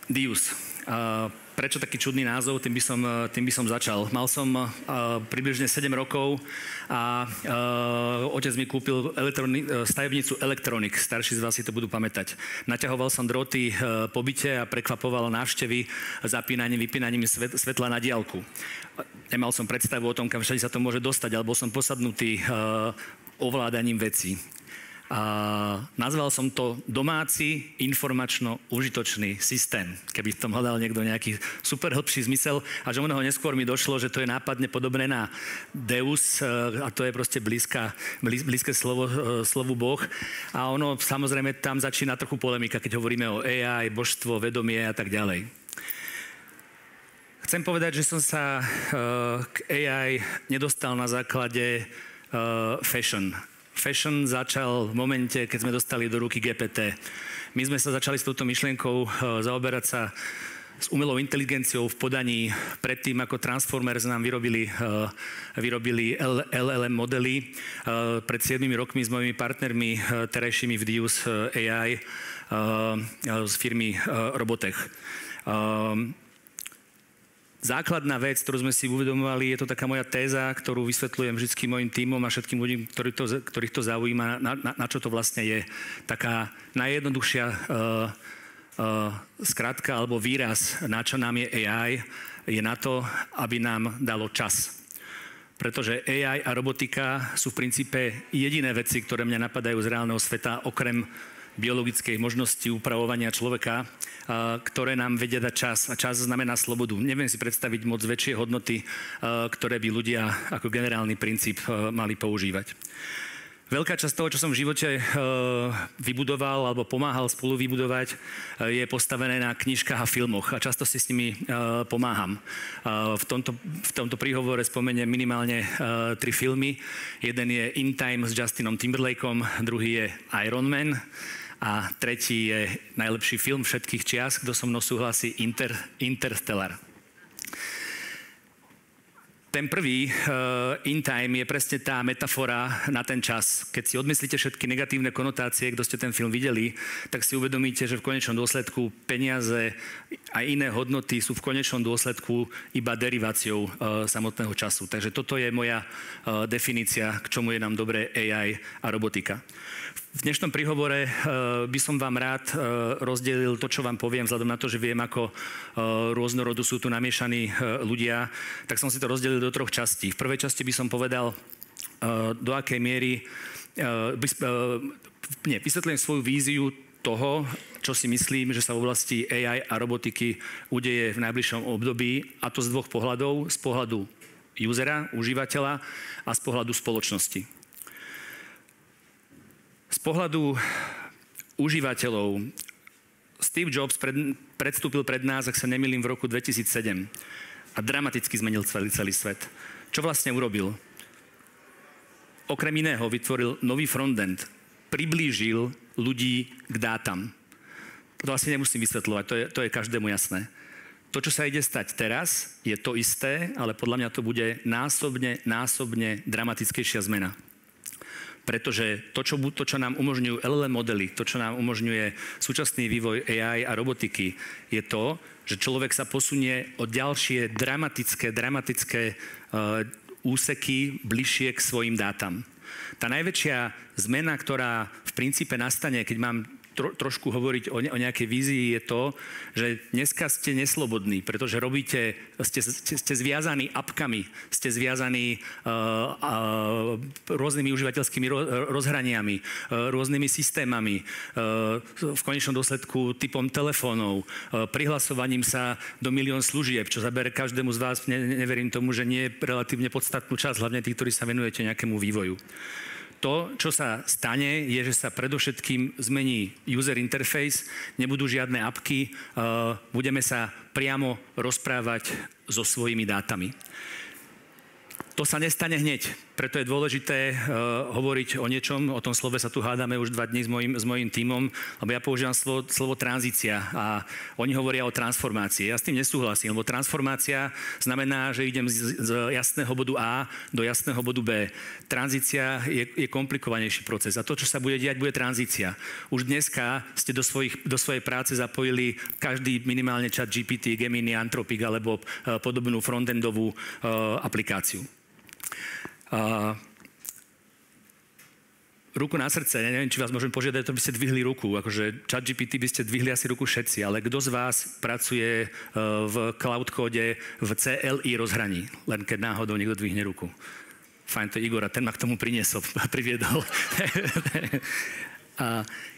Dius. Prečo taký čudný názov? Tým by som začal. Mal som približne 7 rokov a otec mi kúpil stavebnicu Electronic. Starší z vás si to budú pamätať. Naťahoval som drôty po byte a prekvapoval návštevy zapínaním, vypínaním svetla na diaľku. Nemal som predstavu o tom, kam všade sa to môže dostať, ale bol som posadnutý ovládaním vecí. Nazval som to domáci informačno-užitočný systém, keby v tom hľadal niekto nejaký super hĺbší zmysel. A že mnoho neskôr mi došlo, že to je nápadne podobné na Deus a to je proste blízke slovu Boh. A ono samozrejme tam začína trochu polemika, keď hovoríme o AI, božstvo, vedomie a tak ďalej. Chcem povedať, že som sa k AI nedostal na základe fashion. Fashion začal v momente, keď sme dostali do ruky GPT. My sme sa začali s touto myšlienkou zaoberať sa s umelou inteligenciou v podaní predtým, ako Transformers nám vyrobili LLM modely. Pred 7 rokmi s mojimi partnermi terajšími v Dius AI z firmy Robotech. Základná vec, ktorú sme si uvedomovali, je to taká moja téza, ktorú vysvetľujem vždy mojim tímom a všetkým ľuďom, ktorých to zaujíma, na čo to vlastne je. Taká najjednoduchšia skratka alebo výraz, na čo nám je AI, je na to, aby nám dalo čas. Pretože AI a robotika sú v princípe jediné veci, ktoré mňa napadajú z reálneho sveta, okrem biologickej možnosti upravovania človeka, ktoré nám vedia dať čas. A čas znamená slobodu. Neviem si predstaviť moc väčšie hodnoty, ktoré by ľudia ako generálny princíp mali používať. Veľká časť toho, čo som v živote vybudoval alebo pomáhal spolu vybudovať, je postavené na knižkách a filmoch a často si s nimi pomáham. V tomto príhovore spomeniem minimálne 3 filmy. Jeden je In Time s Justinom Timberlakeom, druhý je Iron Man a tretí je najlepší film všetkých čias, kto so mnou súhlasí, Interstellar. Ten prvý, In Time, je presne tá metafora na ten čas. Keď si odmyslíte všetky negatívne konotácie, kto ste ten film videli, tak si uvedomíte, že v konečnom dôsledku peniaze a iné hodnoty sú v konečnom dôsledku iba deriváciou samotného času. Takže toto je moja definícia, k čomu je nám dobré AI a robotika. V dnešnom príhovore by som vám rád rozdelil to, čo vám poviem, vzhľadom na to, že viem, ako rôznorodu sú tu namiešaní ľudia, tak som si to rozdelil do 3 častí. V prvej časti by som povedal, do akej miery vysvetlím svoju víziu toho, čo si myslím, že sa v oblasti AI a robotiky udeje v najbližšom období, a to z 2 pohľadov. Z pohľadu usera, užívateľa a z pohľadu spoločnosti. Z pohľadu užívateľov Steve Jobs predstúpil pred nás, ak sa nemýlim, v roku 2007 a dramaticky zmenil celý svet. Čo vlastne urobil? Okrem iného vytvoril nový frontend, priblížil ľudí k dátam. To asi nemusím vysvetľovať, to je každému jasné. To, čo sa ide stať teraz, je to isté, ale podľa mňa to bude násobne dramatickejšia zmena. Pretože to, čo nám umožňujú LLM modely, to, čo nám umožňuje súčasný vývoj AI a robotiky, je to, že človek sa posunie o ďalšie dramatické úseky bližšie k svojim dátam. Tá najväčšia zmena, ktorá v princípe nastane, keď mám trošku hovoriť o nejakej vízii, je to, že dneska ste neslobodní, pretože ste zviazaní apkami, ste zviazaní rôznymi užívateľskými rozhraniami, rôznymi systémami, v konečnom dôsledku typom telefónov, prihlasovaním sa do 1 000 000 služieb, čo zabere každému z vás, neverím tomu, že nie je relatívne podstatnú časť, hlavne tí, ktorí sa venujete nejakému vývoju. To, čo sa stane, je, že sa predovšetkým zmení user interface, nebudú žiadne apky, budeme sa priamo rozprávať so svojimi dátami. To sa nestane hneď, preto je dôležité hovoriť o niečom, o tom slove sa tu hádame už 2 dní s mojím tímom, lebo ja používam slovo tranzícia a oni hovoria o transformácii. Ja s tým nesúhlasím, lebo transformácia znamená, že idem z jasného bodu A do jasného bodu B. Tranzícia je komplikovanejší proces a to, čo sa bude diať, bude tranzícia. Už dneska ste do svojej práce zapojili každý minimálne ChatGPT, Gemini, Anthropic alebo podobnú frontendovú aplikáciu. Ruku na srdce, neviem, či vás môžem požiadať, to by ste dvihli ruku. Akože ChatGPT by ste dvihli asi ruku všetci, ale kto z vás pracuje v cloud kóde v CLI rozhraní? Len keď náhodou niekto dvihne ruku. Fajn, to je Igor, ten ma k tomu priviedol.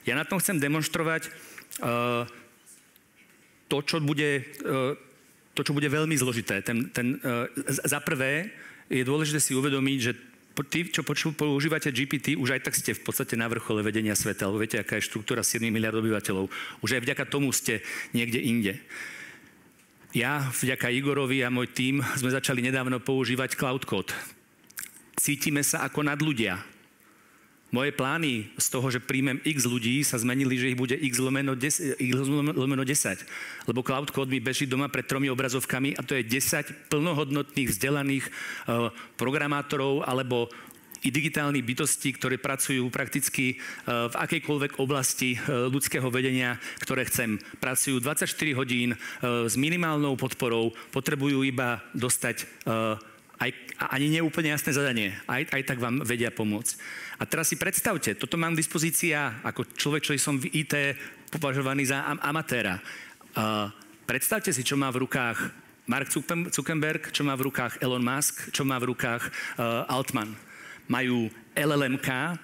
Ja na tom chcem demonštrovať to, čo bude veľmi zložité. Za prvé, je dôležité si uvedomiť, že tí, čo používate GPT, už aj tak ste v podstate na vrchole vedenia sveta, lebo viete, aká je štruktúra 7 miliard obyvateľov. Už aj vďaka tomu ste niekde inde. Ja, vďaka Igorovi a môj tím, sme začali nedávno používať Cloud Code. Cítime sa ako nadľudia. Moje plány z toho, že príjmem x ľudí, sa zmenili, že ich bude x lomeno 10. Lebo Cloud Code mi beží doma pred 3 obrazovkami a to je 10 plnohodnotných, vzdelaných programátorov alebo i digitálnych bytostí, ktoré pracujú prakticky v akejkoľvek oblasti ľudského vedenia, ktoré chcem. Pracujú 24 hodín s minimálnou podporou, potrebujú iba dostať ani neúplne jasné zadanie. Aj tak vám vedia pomôcť. A teraz si predstavte, toto mám k dispozícii ja, ako človek, čo som v IT považovaný za amatéra. Predstavte si, čo má v rukách Mark Zuckerberg, čo má v rukách Elon Musk, čo má v rukách Altman. Majú LLM-ka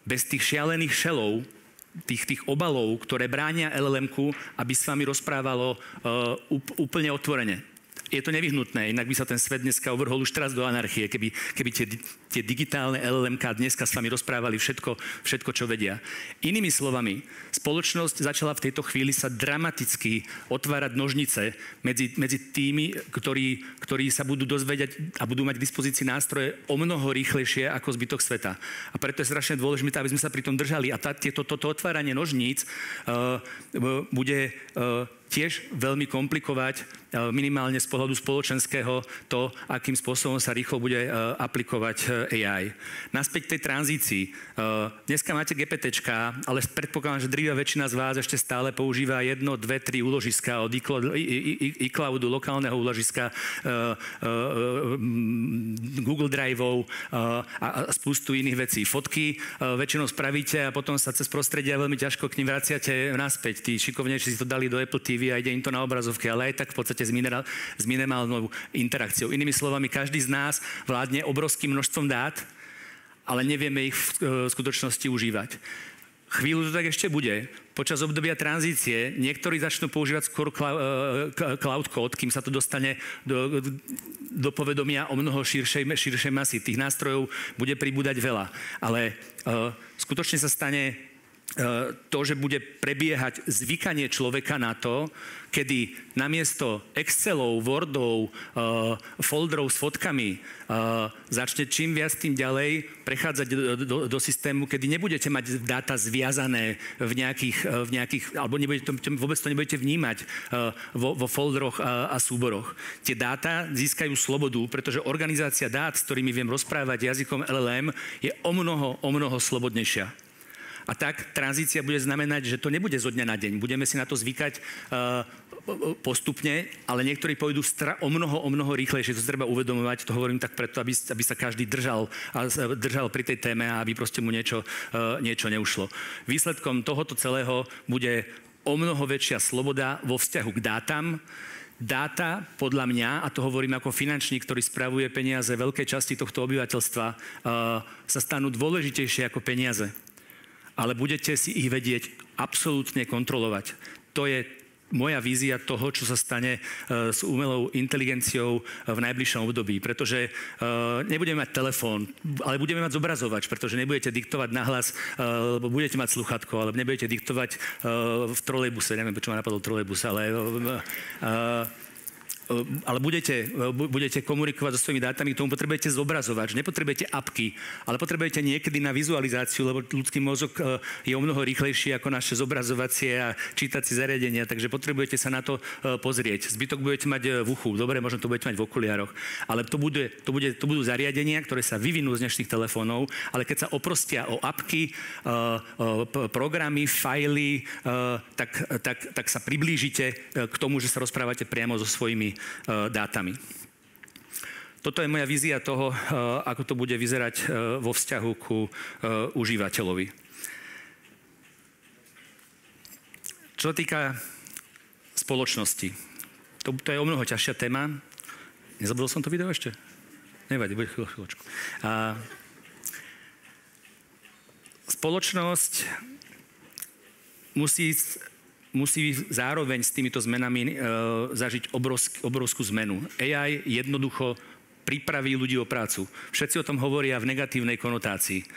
bez tých šialených šelov, tých obalov, ktoré bránia LLM-ku, aby s vami rozprávalo úplne otvorene. Je to nevyhnutné, inak by sa ten svet dneska uvrhol už teraz do anarchie, keby tie digitálne LLM-ká dneska s vami rozprávali všetko, čo vedia. Inými slovami, spoločnosť začala v tejto chvíli sa dramaticky otvárať nožnice medzi tými, ktorí sa budú dozvedieť a budú mať k dispozícii nástroje o mnoho rýchlejšie ako zbytok sveta. A preto je strašne dôležité, aby sme sa pri tom držali. A toto otváranie nožníc bude tiež veľmi komplikovať minimálne z pohľadu spoločenského to, akým spôsobom sa rýchlo bude aplikovať AI. Naspäť k tej tranzícii. Dneska máte GPTčka, ale predpokladám, že drvivá väčšina z vás ešte stále používa 1, 2, 3 úložiska od iCloudu, lokálneho úložiska, Google Driveov a spustu iných vecí. Fotky väčšinou spravíte a potom sa cez prostredia veľmi ťažko k nim vraciate naspäť. Tí šikovnejší si to dali do Apple TV a ide im to na obrazovke, ale aj tak v podstate s minimálnou interakciou. Inými slovami, každý z nás vládne obrovským množstvom dát, ale nevieme ich v skutočnosti užívať. Chvíľu to tak ešte bude. Počas obdobia tranzície niektorí začnú používať skôr cloud code, kým sa to dostane do povedomia o mnoho širšej masy. Tých nástrojov bude pribúdať veľa. Ale skutočne sa stane to, že bude prebiehať zvykanie človeka na to, kedy namiesto Excelov, Wordov, folderov s fotkami začne čím viac tým ďalej prechádzať do systému, kedy nebudete mať dáta zviazané v nejakých alebo vôbec to nebudete vnímať vo folderoch a súboroch. Tie dáta získajú slobodu, pretože organizácia dát, s ktorými viem rozprávať jazykom LLM, je o mnoho slobodnejšia. A tak tranzícia bude znamenať, že to nebude zo dňa na deň. Budeme si na to zvykať postupne, ale niektorí pôjdu o mnoho rýchlejšie. To treba uvedomovať, to hovorím tak preto, aby sa každý držal pri tej téme a aby proste mu niečo neušlo. Výsledkom tohoto celého bude o mnoho väčšia sloboda vo vzťahu k dátam. Dáta, podľa mňa, a to hovorím ako finančník, ktorý spravuje peniaze veľkej časti tohto obyvateľstva, sa stanú dôležitejšie ako peniaze. Ale budete si ich vedieť absolútne kontrolovať. To je moja vízia toho, čo sa stane s umelou inteligenciou v najbližšom období. Pretože nebudeme mať telefón, ale budeme mať zobrazovač, pretože nebudete diktovať nahlas, lebo budete mať sluchátko, ale nebudete diktovať v trolejbuse. Neviem, prečo ma napadol trolejbus, ale ale budete komunikovať so svojimi dátami, k tomu potrebujete zobrazovač, nepotrebujete apky, ale potrebujete niekedy na vizualizáciu, lebo ľudský mozog je o mnoho rýchlejší ako naše zobrazovacie a čítacie zariadenia, takže potrebujete sa na to pozrieť. Zbytok budete mať v uchu, dobre, možno to budete mať v okuliároch, ale to budú zariadenia, ktoré sa vyvinú z dnešných telefónov, ale keď sa oprostia o apky, programy, fajly, tak sa priblížite k tomu, že sa rozprávate priamo so svojimi dátami. Toto je moja vízia toho, ako to bude vyzerať vo vzťahu ku užívateľovi. Čo týka spoločnosti, to je o mnoho ťažšia téma. Nezabudol som to video ešte? Nevadí, bude chvíľočku. Spoločnosť musí zároveň s týmito zmenami zažiť obrovskú zmenu. AI jednoducho pripraví ľudí o prácu. Všetci o tom hovoria v negatívnej konotácii.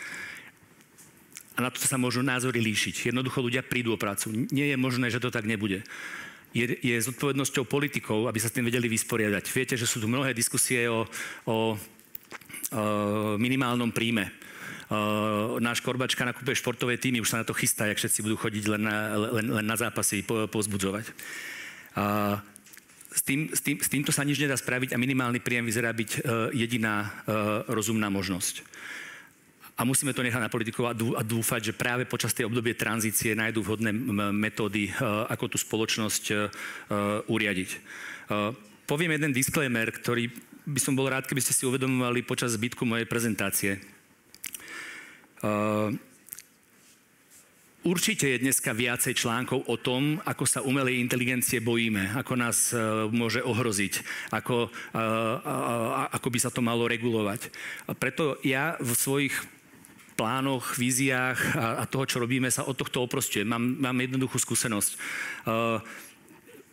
A na to sa môžu názory líšiť. Jednoducho ľudia prídu o prácu. Nie je možné, že to tak nebude. Je zodpovednosťou politikov, aby sa s tým vedeli vysporiadať. Viete, že sú tu mnohé diskusie o minimálnom príjme. Náš Korbačka nakupuje športové týmy, už sa na to chystá, jak všetci budú chodiť len na zápasy povzbudzovať. S týmto sa nič nedá spraviť a minimálny príjem vyzerá byť jediná rozumná možnosť. A musíme to nechať na politikov a dúfať, že práve počas tej obdobie tranzície nájdú vhodné metódy, ako tú spoločnosť uriadiť. Poviem jeden disclaimer, ktorý by som bol rád, keby ste si uvedomovali počas zbytku mojej prezentácie. Určite je dneska viacej článkov o tom, ako sa umelej inteligencie bojíme, ako nás môže ohroziť, ako by sa to malo regulovať. A preto ja v svojich plánoch, víziách a toho, čo robíme, sa od tohto oprostujem. Mám jednoduchú skúsenosť.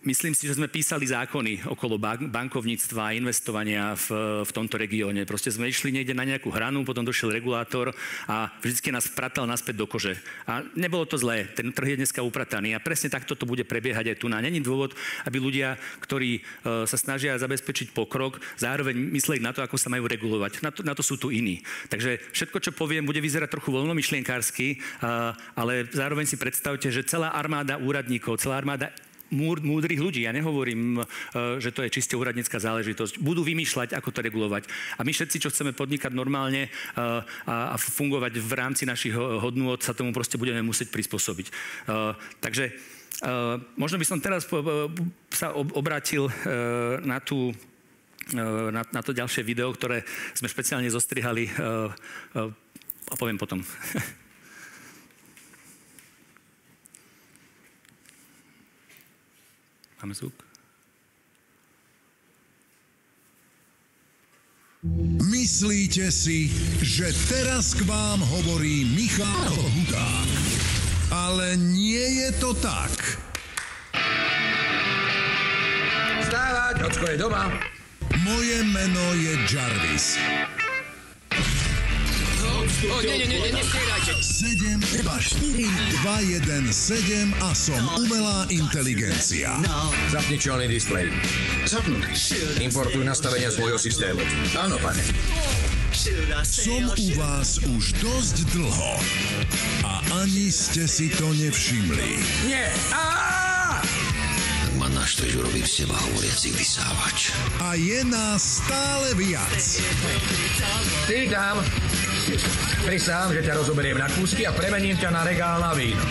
Myslím si, že sme písali zákony okolo bankovníctva a investovania v tomto regióne. Proste sme išli niekde na nejakú hranu, potom došiel regulátor a vždycky nás vpratal naspäť do kože. A nebolo to zlé, ten trh je dneska uprataný a presne takto to bude prebiehať aj tu. Není dôvod, aby ľudia, ktorí sa snažia zabezpečiť pokrok, zároveň mysleli na to, ako sa majú regulovať. Na to sú tu iní. Takže všetko, čo poviem, bude vyzerať trochu voľnomyšlienkársky, ale zároveň si predstavte, že celá armáda úradníkov, celá armáda múdrych ľudí, ja nehovorím, že to je čiste úradnícka záležitosť, budú vymýšľať, ako to regulovať. A my všetci, čo chceme podnikať normálne a fungovať v rámci našich hodnôt, sa tomu proste budeme musieť prispôsobiť. Takže možno by som teraz sa obrátil na to ďalšie video, ktoré sme špeciálne zostrihali a poviem potom. Máme zvuk? Myslíte si, že teraz k vám hovorí Michal Hudák. Ale nie je to tak. Vstávať, ocko je doma. Moje meno je Jarvis. Nestrieľajte. 7, 2, 4, 2, 1, 7 a som umelá inteligencia. Zapni čelný displej. Zapnutý. Importuj nastavenia z môjho systému. Áno, pane. Som u vás už dosť dlho a ani ste si to nevšimli. Nie. Ak ma naštveš, urobím z teba hovoriaci vysávač. A je nás stále viac. Ty tam. Prisám, že ťa rozoberiem na kúsky a premením ťa na regál na víno.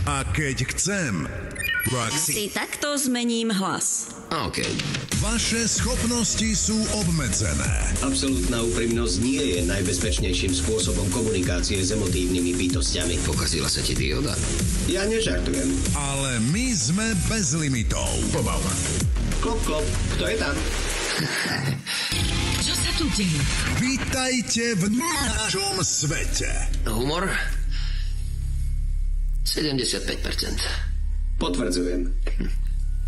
A keď chcem, Si takto zmením hlas. OK. Vaše schopnosti sú obmedzené. Absolútna úprimnosť nie je najbezpečnejším spôsobom komunikácie s emotívnymi bytostiami. Pokazila sa ti dioda? Ja nežartujem. Ale my sme bez limitov. Pobav ma. Klop, klop. Kto je tam? Čo sa tu deje? Vítajte v našom svete. Humor? 75%. Potvrdzujem.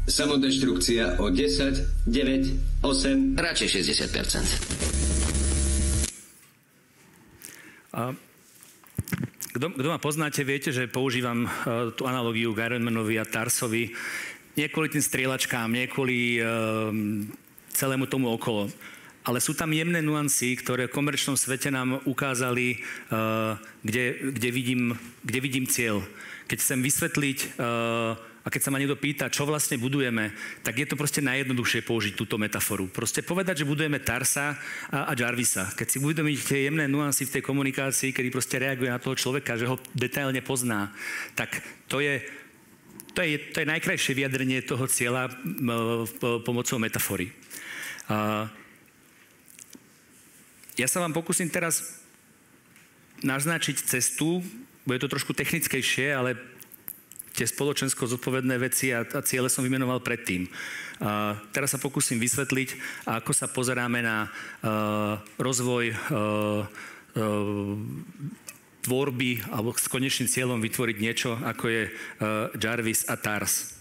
Samodeštrukcia o 10, 9, 8... Radšej 60%. Kto ma poznáte, viete, že používam tú analogiu k Ironmanovi a Tarsovi. Nie kvôli tým strieľačkám, nie kvôli celému tomu okolo. Ale sú tam jemné nuancy, ktoré v komerčnom svete nám ukázali, kde vidím cieľ. Keď chcem vysvetliť a keď sa ma niekto pýta, čo vlastne budujeme, tak je to proste najjednoduchšie použiť túto metaforu. Proste povedať, že budujeme Tarsa a Jarvisa. Keď si uvedomíte tie jemné nuancy v tej komunikácii, kedy proste reaguje na toho človeka, že ho detailne pozná, tak to je najkrajšie vyjadrenie toho cieľa pomocou metafory. Ja sa vám pokúsim teraz naznačiť cestu, bude to trošku technickejšie, ale tie spoločensko zodpovedné veci a ciele som vymenoval predtým. Teraz sa pokúsim vysvetliť, ako sa pozeráme na rozvoj tvorby alebo s konečným cieľom vytvoriť niečo, ako je Jarvis a Tars.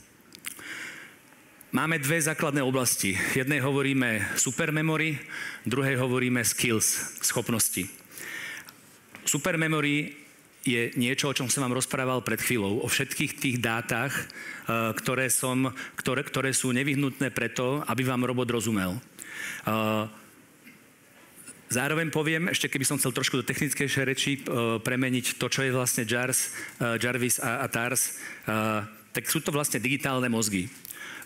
Máme dve základné oblasti. Jednej hovoríme supermemory, druhej hovoríme skills, schopnosti. Supermemory je niečo, o čom som vám rozprával pred chvíľou. O všetkých tých dátach, ktoré sú nevyhnutné preto, aby vám robot rozumel. Zároveň poviem, ešte keby som chcel trošku do technickejšej reči premeniť to, čo je vlastne Jarvis a Tars, tak sú to vlastne digitálne mozgy.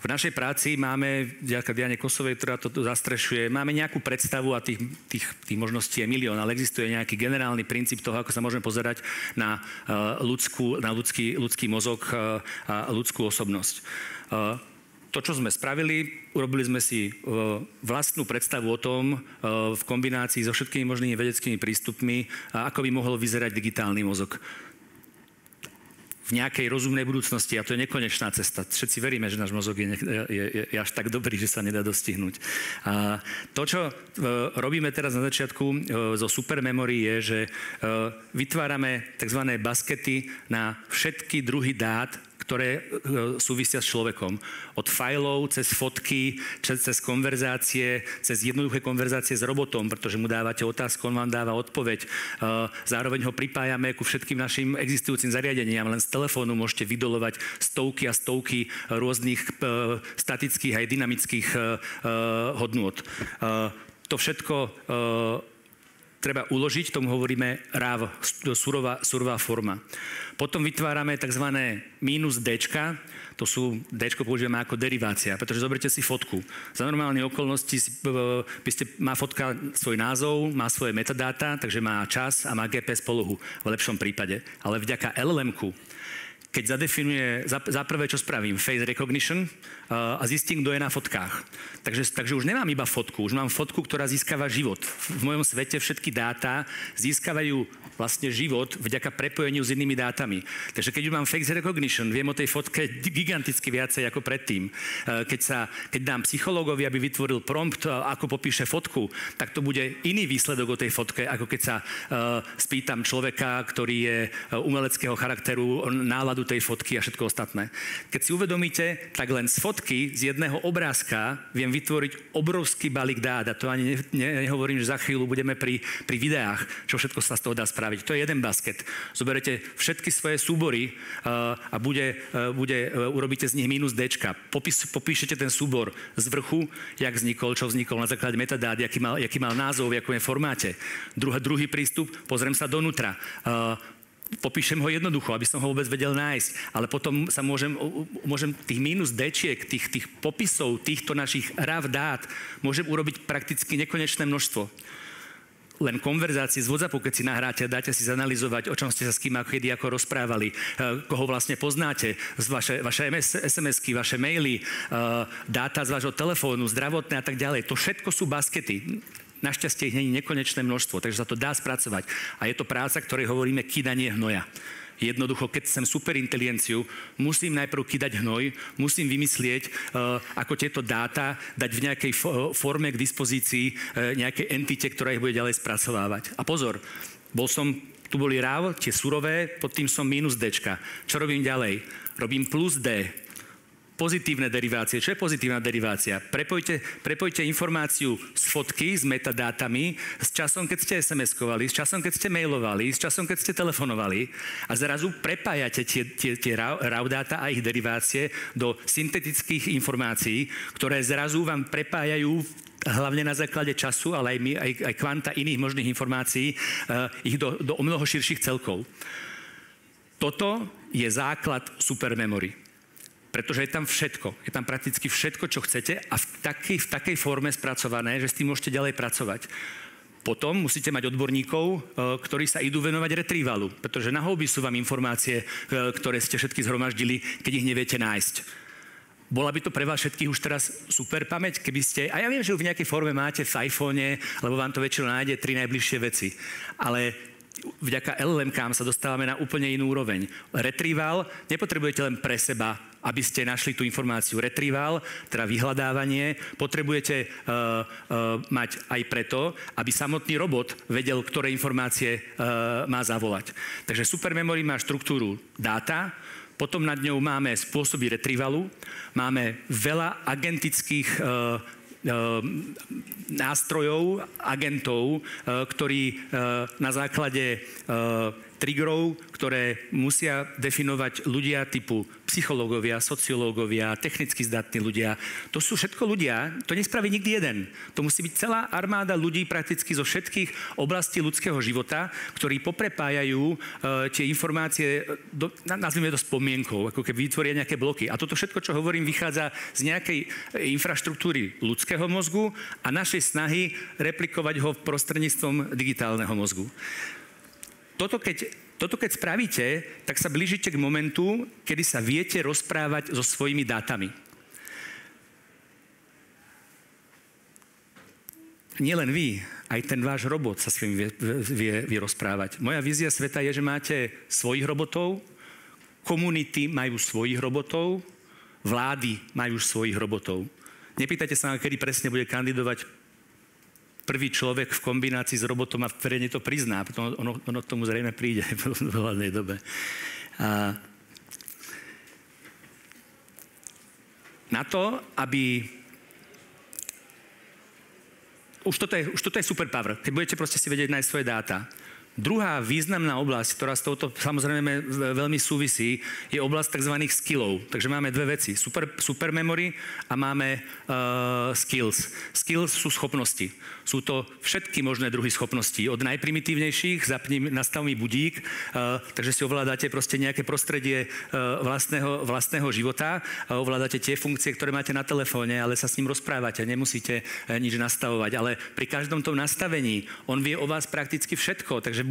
V našej práci máme, vďaka Diane Kosovej, ktorá to zastrešuje, máme nejakú predstavu a tých možností je milión, ale existuje nejaký generálny princíp toho, ako sa môžeme pozerať na ľudský mozog a ľudskú osobnosť. To, čo sme spravili, urobili sme si vlastnú predstavu o tom v kombinácii so všetkými možnými vedeckými prístupmi, ako by mohol vyzerať digitálny mozog v nejakej rozumnej budúcnosti, a to je nekonečná cesta. Všetci veríme, že náš mozog je až tak dobrý, že sa nedá dostihnúť. A to, čo robíme teraz na začiatku zo Supermemory, je, že vytvárame tzv. Baskety na všetky druhy dát, ktoré súvisia s človekom. Od fajlov, cez fotky, cez konverzácie, cez jednoduché konverzácie s robotom, pretože mu dávate otázku, on vám dáva odpoveď. Zároveň ho pripájame ku všetkým našim existujúcim zariadeniam. Len z telefónu môžete vydolovať stovky a stovky rôznych statických aj dynamických hodnôt. To všetko treba uložiť, tomu hovoríme RAV, surová forma. Potom vytvárame tzv. Minus Dčka, to sú, Dčko používame ako derivácia, pretože zoberte si fotku. Za normálne okolnosti má fotka svoj názov, má svoje metadáta, takže má čas a má GPS polohu v lepšom prípade. Ale vďaka LLM-ku, keď zadefinuje, za prvé, čo spravím, face recognition a zistím, kto je na fotkách. Takže už nemám iba fotku, už mám fotku, ktorá získava život. V mojom svete všetky dáta získavajú vlastne život vďaka prepojeniu s inými dátami. Takže keď už mám face recognition, viem o tej fotke giganticky viacej ako predtým. Keď dám psychológovi, aby vytvoril prompt, ako popíše fotku, tak to bude iný výsledok o tej fotke, ako keď sa spýtam človeka, ktorý je umeleckého charakteru, náladu tej fotky a všetko ostatné. Keď si uvedomíte, tak len z fotky, z jedného obrázka viem vytvoriť obrovský balík dát. A to ani nehovorím, že za chvíľu budeme pri videách, čo všetko sa z toho dá spraviť. To je jeden basket. Zoberete všetky svoje súbory a urobíte z nich minus Dčka. Popíšete ten súbor z vrchu, jak vznikol, čo vznikol na základe metadát, jaký mal názov, v akom je formáte. Druhý prístup, pozriem sa donútra. Popíšem ho jednoducho, aby som ho vôbec vedel nájsť, ale potom sa môžem tých minus Dčiek, tých popisov týchto našich RAV dát môžem urobiť prakticky nekonečné množstvo. Len konverzácie z WhatsAppu, keď si nahráte a dáte si zanalyzovať, o čom ste sa s kým kedy ako rozprávali, koho vlastne poznáte, vaše SMS-ky, vaše maily, dáta z vášho telefónu, zdravotné a tak ďalej. To všetko sú baskety. Našťastie ich nie je nekonečné množstvo, takže sa to dá spracovať. A je to práca, ktorej hovoríme kydanie hnoja. Jednoducho, keď chcem superinteligenciu, musím najprv kydať hnoj, musím vymyslieť, ako tieto dáta dať v nejakej forme k dispozícii nejakej entite, ktorá ich bude ďalej spracovávať. A pozor, tu boli RAV, tie surové, pod tým som minus Dčka. Čo robím ďalej? Robím plus D. pozitívne derivácie. Čo je pozitívna derivácia? Prepojte informáciu z fotky, s metadátami, s časom, keď ste SMS-kovali, s časom, keď ste mailovali, s časom, keď ste telefonovali a zrazu prepájate tie raw data a ich derivácie do syntetických informácií, ktoré zrazu vám prepájajú hlavne na základe času, ale aj kvanta iných možných informácií, ich do o mnoho širších celkov. Toto je základ supermemory. Pretože je tam všetko. Je tam prakticky všetko, čo chcete a v takej forme spracované, že s tým môžete ďalej pracovať. Potom musíte mať odborníkov, ktorí sa idú venovať retrievalu, pretože na houby sú vám informácie, ktoré ste všetky zhromaždili, keď ich neviete nájsť. Bola by to pre vás všetkých už teraz super pamäť, keby ste, a ja viem, že ju v nejakej forme máte v iPhone, lebo vám to väčšinou nájde 3 najbližšie veci, ale vďaka LLM-kám sa dostávame na úplne inú úroveň. Retrieval nepotrebujete len pre seba, aby ste našli tú informáciu. Retrieval, teda vyhľadávanie, potrebujete mať aj preto, aby samotný robot vedel, ktoré informácie má zavolať. Takže supermemory má štruktúru dáta, potom nad ňou máme spôsoby retrievalu, máme veľa agentických nástrojov, agentov, ktorí na základe triggerov, ktoré musia definovať ľudia typu psychológovia, sociológovia, technicky zdatní ľudia. To sú všetko ľudia, to nespraví nikdy jeden. To musí byť celá armáda ľudí prakticky zo všetkých oblastí ľudského života, ktorí poprepájajú tie informácie, nazvime to spomienkou, ako keby vytvoria nejaké bloky. A toto všetko, čo hovorím, vychádza z nejakej infraštruktúry ľudského mozgu a našej snahy replikovať ho prostredníctvom digitálneho mozgu. Toto keď spravíte, tak sa blížite k momentu, kedy sa viete rozprávať so svojimi dátami. Nielen vy, aj ten váš robot sa s vami vie rozprávať. Moja vízia sveta je, že máte svojich robotov, komunity majú svojich robotov, vlády majú svojich robotov. Nepýtajte sa, kedy presne bude kandidovať prvý človek v kombinácii s robotom a verejne to prizná, potom ono k tomu zrejme príde v dohľadnej dobe. Na to, aby... Už toto je superpower, keď budete proste si vedieť nájsť svoje dáta. Druhá významná oblasť, ktorá s touto samozrejme veľmi súvisí, je oblasť tzv. Skillov. Takže máme dve veci. Supermemory a máme skills. Skills sú schopnosti. Sú to všetky možné druhy schopností. Od najprimitívnejších, nastav mi budík, takže si ovládate proste nejaké prostredie vlastného života, ovládate tie funkcie, ktoré máte na telefóne, ale sa s ním rozprávate, nemusíte nič nastavovať. Ale pri každom tom nastavení on vie o vás prakticky všetko, takže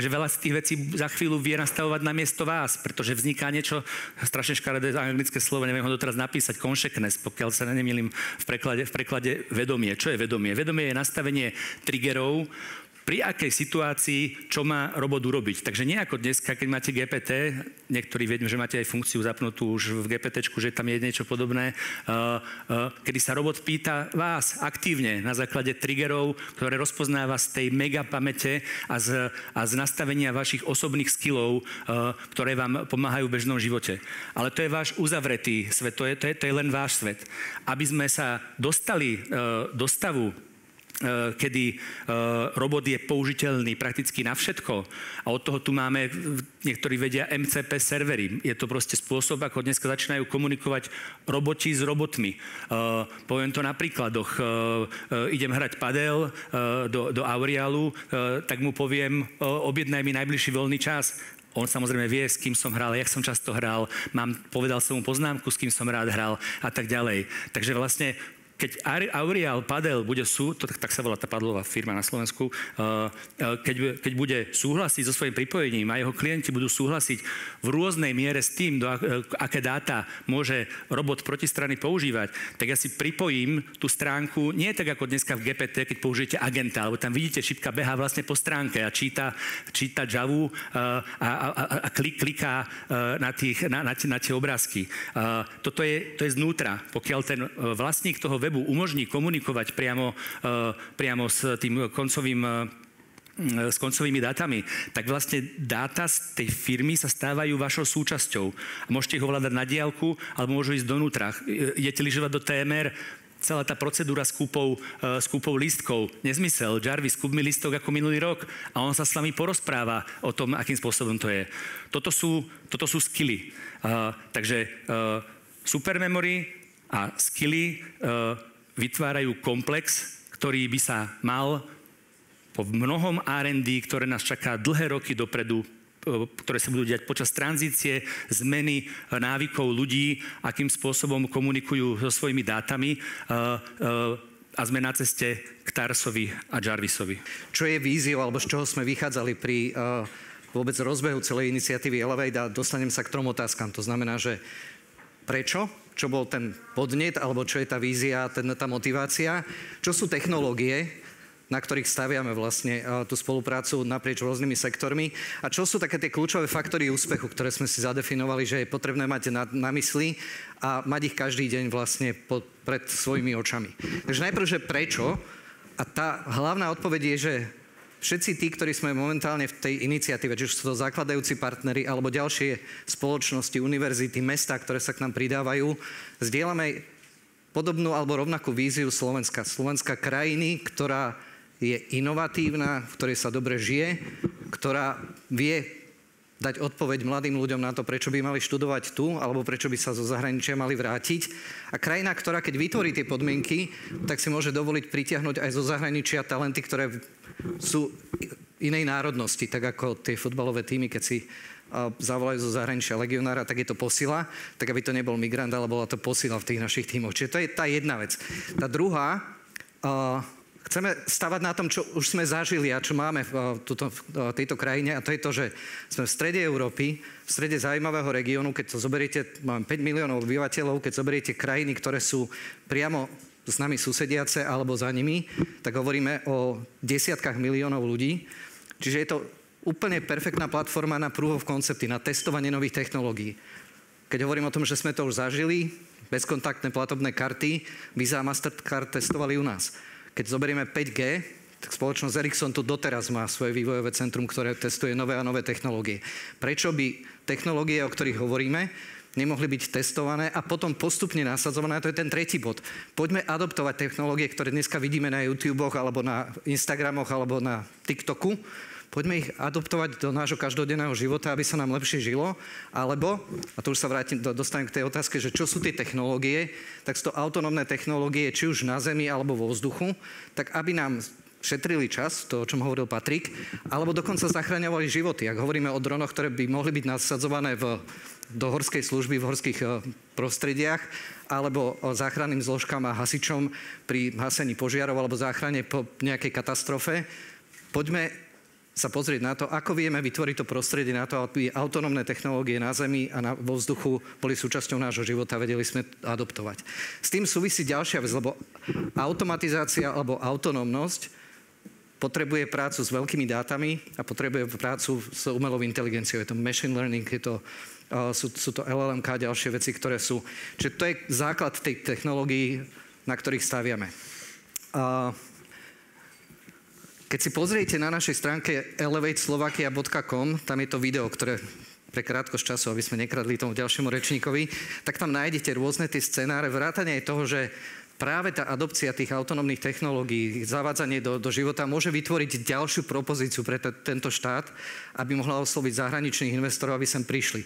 veľa z tých vecí za chvíľu vie nastavovať namiesto vás, pretože vzniká niečo, strašne škaredé anglické slovo, neviem ho doteraz napísať, consciousness, pokiaľ sa nemýlim v preklade vedomie. Čo je vedomie? Vedomie je nastavenie triggerov, pri akej situácii, čo má robot urobiť. Takže nie ako dneska, keď máte GPT, niektorí vedia, že máte aj funkciu zapnutú už v GPTčku, že tam je niečo podobné, kedy sa robot pýta vás aktívne na základe triggerov, ktoré rozpoznáva z tej mega pamäte a z nastavenia vašich osobných skillov, ktoré vám pomáhajú v bežnom živote. Ale to je váš uzavretý svet, to je len váš svet. Aby sme sa dostali do stavu, kedy robot je použiteľný prakticky na všetko. A od toho tu máme, niektorí vedia, MCP servery. Je to proste spôsob, ako dneska začínajú komunikovať roboti s robotmi. Poviem to na príkladoch. Idem hrať padel do Aurealu, tak mu poviem, objednaj mi najbližší voľný čas. On samozrejme vie, s kým som hral, jak som často hral, povedal som mu poznámku, s kým som rád hral a tak ďalej. Takže vlastne keď Aureal Padel bude tak sa volá tá padlová firma na Slovensku, keď bude súhlasiť so svojím pripojením a jeho klienti budú súhlasiť v rôznej miere s tým, aké dáta môže robot protistrany používať, tak ja si pripojím tú stránku, nie tak ako dneska v GPT, keď použijete agenta, lebo tam vidíte, šipka behá vlastne po stránke a číta Javu a kliká na tie obrázky. To je znútra. Pokiaľ ten vlastník toho webu umožní komunikovať priamo s tým koncovým s koncovými dátami, tak vlastne dáta z tej firmy sa stávajú vašou súčasťou. Môžete ich ovládať na diaľku, alebo môžu ísť donútra. Idete lyžovať do TMR, celá tá procedúra s kúpou lístkov. Nezmysel. Jarvis, kúp mi lístok ako minulý rok a on sa s vami porozpráva o tom, akým spôsobom to je. Toto sú skilly. Takže supermemory a skilly vytvárajú komplex, ktorý by sa mal po mnohom R&D, ktoré nás čaká dlhé roky dopredu, ktoré sa budú diať počas tranzície, zmeny návykov ľudí, akým spôsobom komunikujú so svojimi dátami a sme na ceste k Tarsovi a Jarvisovi. Čo je víziou, alebo z čoho sme vychádzali pri vôbec rozbehu celej iniciatívy Elevate, a dostanem sa k 3 otázkam. To znamená, že prečo? Čo bol ten podnet, alebo čo je tá vízia, tá motivácia? Čo sú technológie, na ktorých staviame vlastne tú spoluprácu naprieč rôznymi sektormi? A čo sú také tie kľúčové faktory úspechu, ktoré sme si zadefinovali, že je potrebné mať na mysli a mať ich každý deň vlastne pred svojimi očami? Takže najprv, že prečo? A tá hlavná odpoveď je, že všetci tí, ktorí sme momentálne v tej iniciatíve, či už sú to zakladajúci partneri alebo ďalšie spoločnosti, univerzity, mestá, ktoré sa k nám pridávajú, zdieľame podobnú alebo rovnakú víziu Slovenska. Slovenska krajiny, ktorá je inovatívna, v ktorej sa dobre žije, ktorá vie dať odpoveď mladým ľuďom na to, prečo by mali študovať tu, alebo prečo by sa zo zahraničia mali vrátiť. A krajina, ktorá keď vytvorí tie podmienky, tak si môže dovoliť pritiahnuť aj zo zahraničia talenty, ktoré sú inej národnosti, tak ako tie futbalové týmy, keď si zavolajú zo zahraničia legionára, tak je to posila, tak aby to nebol migrant, ale bola to posila v tých našich tímoch. Čiže to je tá jedna vec. Tá druhá, chceme stavať na tom, čo už sme zažili a čo máme v tejto krajine, a to je to, že sme v strede Európy, v strede zaujímavého regiónu. Keď to zoberiete, máme 5 miliónov obyvateľov, keď zoberiete krajiny, ktoré sú priamo s nami susediace alebo za nimi, tak hovoríme o desiatkách miliónov ľudí. Čiže je to úplne perfektná platforma na proof of concepty, na testovanie nových technológií. Keď hovorím o tom, že sme to už zažili, bezkontaktné platobné karty, Visa a Mastercard testovali u nás. Keď zoberieme 5G, tak spoločnosť Ericsson tu doteraz má svoje vývojové centrum, ktoré testuje nové a nové technológie. Prečo by technológie, o ktorých hovoríme, nemohli byť testované a potom postupne nasadzované? A to je ten tretí bod. Poďme adoptovať technológie, ktoré dneska vidíme na YouTubech, alebo na Instagramoch, alebo na TikToku. Poďme ich adoptovať do nášho každodenného života, aby sa nám lepšie žilo. Alebo, a to už sa dostanem k tej otázke, že čo sú tie technológie, tak sú to autonómne technológie, či už na zemi alebo vo vzduchu, tak aby nám šetrili čas, to, o čom hovoril Patrik, alebo dokonca zachraňovali životy. Ak hovoríme o dronoch, ktoré by mohli byť nasadzované do horskej služby, v horských prostrediach, alebo o záchranným zložkám a hasičom pri hasení požiarov alebo záchrane po nejakej katastrofe, poďme sa pozrieť na to, ako vieme vytvoriť to prostredie na to, aby autonómne technológie na zemi a vo vzduchu boli súčasťou nášho života, vedeli sme adoptovať. S tým súvisí ďalšia vec, lebo automatizácia alebo autonómnosť potrebuje prácu s veľkými dátami a potrebuje prácu s umelou inteligenciou. Je to machine learning, sú to LLMK a ďalšie veci, ktoré sú. Čiže to je základ tej technológií, na ktorých staviame. Keď si pozriete na našej stránke elevateslovakia.com, tam je to video, ktoré pre krátkosť času, aby sme nekradli tomu ďalšiemu rečníkovi, tak tam nájdete rôzne tie scenáre, vrátane aj toho, že práve tá adopcia tých autonómnych technológií, zavádzanie do života môže vytvoriť ďalšiu propozíciu pre tento štát, aby mohla osloviť zahraničných investorov, aby sem prišli.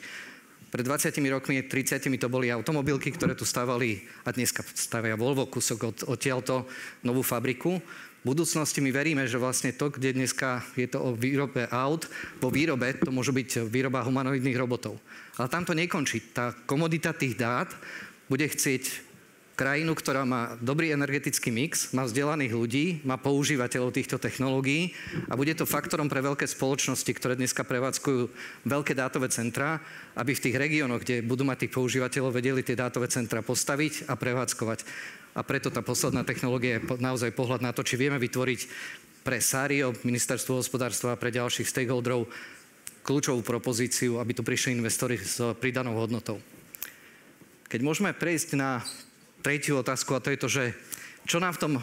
Pred 20 rokmi, 30 to boli automobilky, ktoré tu stavali, a dneska stavia Volvo kúsok odtiaľto novú fabriku. V budúcnosti my veríme, že vlastne to, kde dneska je to o výrobe aut, vo výrobe to môže byť výroba humanoidných robotov. Ale tam to nekončí. Tá komodita tých dát bude chcieť krajinu, ktorá má dobrý energetický mix, má vzdelaných ľudí, má používateľov týchto technológií a bude to faktorom pre veľké spoločnosti, ktoré dneska prevádzkujú veľké dátové centrá, aby v tých regiónoch, kde budú mať tých používateľov, vedeli tie dátové centrá postaviť a prevádzkovať. A preto tá posledná technológia je naozaj pohľad na to, či vieme vytvoriť pre SARIO, Ministerstvo hospodárstva a pre ďalších stakeholderov kľúčovú propozíciu, aby tu prišli investori s pridanou hodnotou. Keď môžeme prejsť na tretiu otázku, a to je to, že čo nám v tom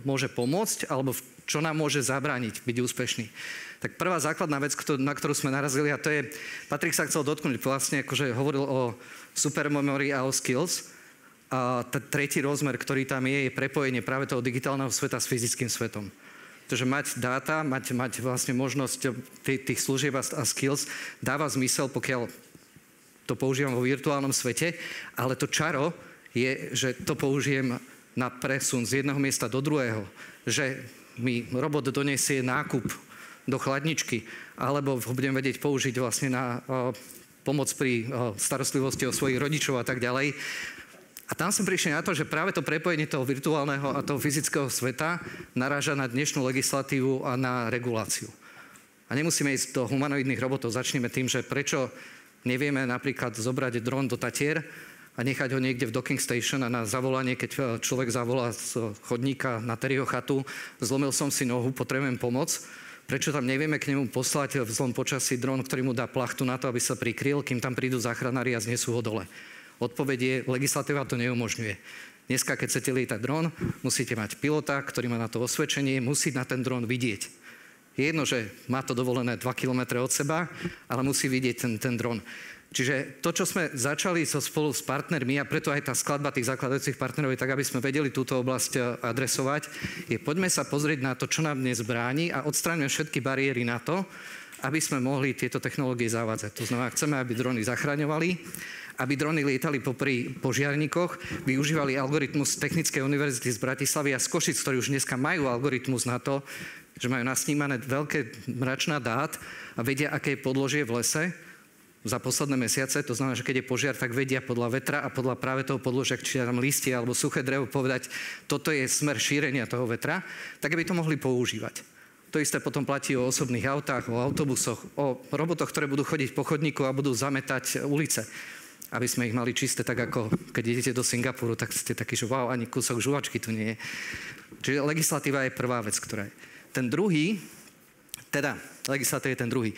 môže pomôcť, alebo čo nám môže zabrániť byť úspešný. Tak prvá základná vec, na ktorú sme narazili, a to je, Patrik sa chcel dotknúť vlastne, akože hovoril o supermemory a o skills. A tretí rozmer, ktorý tam je prepojenie práve toho digitálneho sveta s fyzickým svetom. Takže mať dáta, mať vlastne možnosť tých služieb a skills dáva zmysel, pokiaľ to používam vo virtuálnom svete, ale to čaro je, že to použijem na presun z jedného miesta do druhého, že mi robot donesie nákup do chladničky, alebo ho budem vedieť použiť vlastne na pomoc pri starostlivosti o svojich rodičov a tak ďalej. A tam som prišiel na to, že práve to prepojenie toho virtuálneho a toho fyzického sveta naráža na dnešnú legislatívu a na reguláciu. A nemusíme ísť do humanoidných robotov. Začneme tým, že prečo nevieme napríklad zobrať dron do Tatier a nechať ho niekde v docking station a na zavolanie, keď človek zavolá z chodníka na Terryho chatu, zlomil som si nohu, potrebujem pomoc. Prečo tam nevieme k nemu poslať v zlom počasí dron, ktorý mu dá plachtu na to, aby sa prikryl, kým tam prídu záchranári a znesú ho dole? Odpoveď je, legislatíva to neumožňuje. Dneska, keď chcete lietať dron, musíte mať pilota, ktorý má na to osvedčenie, musí na ten dron vidieť. Je jedno, že má to dovolené 2 km od seba, ale musí vidieť ten dron. Čiže to, čo sme začali spolu s partnermi, a preto aj tá skladba tých zakladajúcich partnerov je tak, aby sme vedeli túto oblasť adresovať, je poďme sa pozrieť na to, čo nám dnes bráni a odstráňme všetky bariéry na to, aby sme mohli tieto technológie zavádzať. To znamená, chceme, aby drony zachraňovali, aby drony lietali popri požiarníkoch, využívali algoritmus Technickej univerzity z Bratislavy a z Košic, ktorí už dneska majú algoritmus na to, že majú nasnímané veľké mračná dát a vedia, aké je podložie v lese za posledné mesiace. To znamená, že keď je požiar, tak vedia podľa vetra a podľa práve toho podložia, či tam listie alebo suché drevo povedať, toto je smer šírenia toho vetra, tak aby to mohli používať. To isté potom platí o osobných autách, o autobusoch, o robotoch, ktoré budú chodiť po chodníku a budú zametať ulice, aby sme ich mali čisté, tak ako keď idete do Singapuru, tak ste takí, že wow, ani kúsok žuvačky tu nie je. Čiže legislatíva je prvá vec, ktorá je. Ten druhý, legislatíva je ten druhý.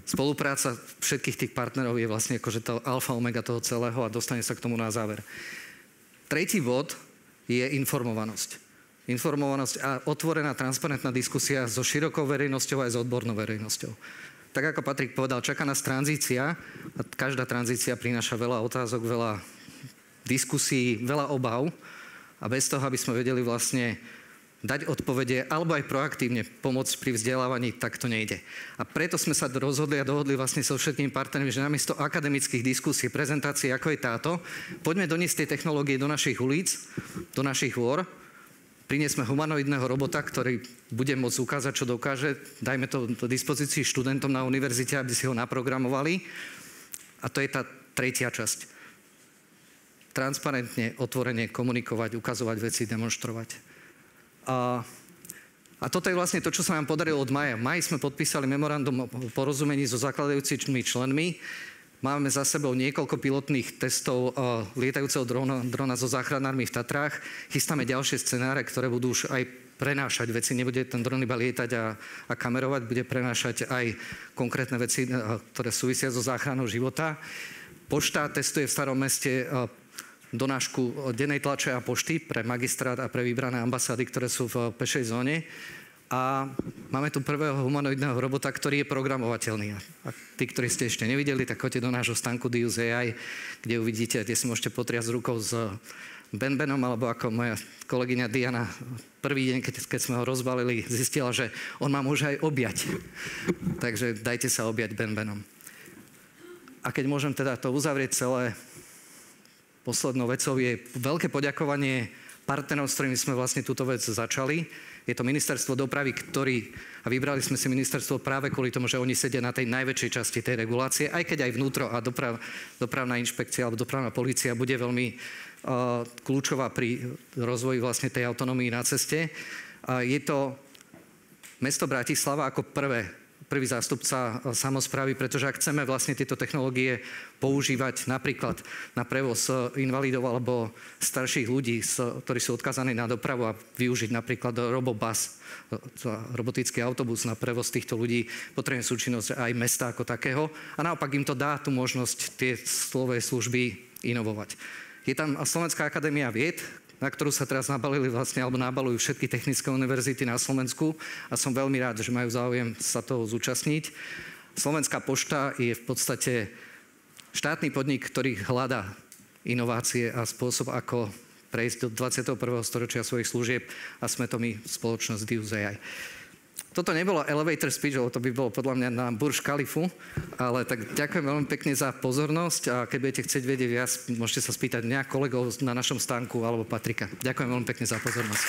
Spolupráca všetkých tých partnerov je vlastne akože to alfa omega toho celého a dostane sa k tomu na záver. Tretí bod je informovanosť. Informovanosť a otvorená, transparentná diskusia so širokou verejnosťou aj s odbornou verejnosťou. Tak ako Patrik povedal, čaká nás tranzícia a každá tranzícia prináša veľa otázok, veľa diskusí, veľa obav a bez toho, aby sme vedeli vlastne dať odpovede alebo aj proaktívne pomôcť pri vzdelávaní, tak to nejde. A preto sme sa rozhodli a dohodli vlastne so všetkými partnermi, že namiesto akademických diskusí, prezentácií, ako je táto, poďme doniesť tie technológie do našich ulic, do našich hôr, priniesme humanoidného robota, ktorý bude môcť ukázať, čo dokáže, dajme to do dispozícii študentom na univerzite, aby si ho naprogramovali. A to je tá tretia časť. Transparentne, otvorene komunikovať, ukazovať veci, demonštrovať. A toto je vlastne to, čo sa nám podarilo od mája. V máji sme podpísali memorandum o porozumení so zakladajúcimi členmi. Máme za sebou niekoľko pilotných testov lietajúceho drona so záchranármi v Tatrách. Chystáme ďalšie scenáre, ktoré budú už aj prenášať veci. Nebude ten dron iba lietať a kamerovať, bude prenášať aj konkrétne veci, ktoré súvisia so záchranou života. Pošta testuje v Starom Meste donášku dennej tlače a pošty pre magistrát a pre vybrané ambasády, ktoré sú v pešej zóne. A máme tu prvého humanoidného robota, ktorý je programovateľný. A tí, ktorí ste ešte nevideli, tak choďte do nášho stánku Dius AI, kde uvidíte, kde si môžete potriasť rukou s Benbenom, alebo ako moja kolegyňa Diana prvý deň, keď sme ho rozbalili, zistila, že on ma môže aj objať. Takže dajte sa objať Benbenom. A keď môžem teda to uzavrieť celé, poslednou vecou je veľké poďakovanie partnerov, s ktorými sme vlastne túto vec začali. Je to ministerstvo dopravy, a vybrali sme si ministerstvo práve kvôli tomu, že oni sedia na tej najväčšej časti tej regulácie, aj keď aj vnútro a dopravná inšpekcia alebo dopravná polícia bude veľmi kľúčová pri rozvoji vlastne tej autonómii na ceste. Je to mesto Bratislava ako prvý zástupca samosprávy, pretože ak chceme vlastne tieto technológie používať napríklad na prevoz invalidov alebo starších ľudí, ktorí sú odkazaní na dopravu a využiť napríklad robobus, robotický autobus na prevoz týchto ľudí, potrebujeme súčinnosť aj mesta ako takého a naopak im to dá tú možnosť tie slovové služby inovovať. Je tam Slovenská akadémia vied, na ktorú sa teraz nabalujú všetky technické univerzity na Slovensku a som veľmi rád, že majú záujem sa toho zúčastniť. Slovenská pošta je v podstate štátny podnik, ktorý hľadá inovácie a spôsob, ako prejsť do 21. storočia svojich služieb a sme to my, spoločnosť Dius AI. Toto nebolo elevator speech, lebo to by bolo podľa mňa na Burj Khalifu, ale tak ďakujem veľmi pekne za pozornosť a keď budete chcieť vedieť viac, môžete sa spýtať mňa, kolegov na našom stánku alebo Patrika. Ďakujem veľmi pekne za pozornosť.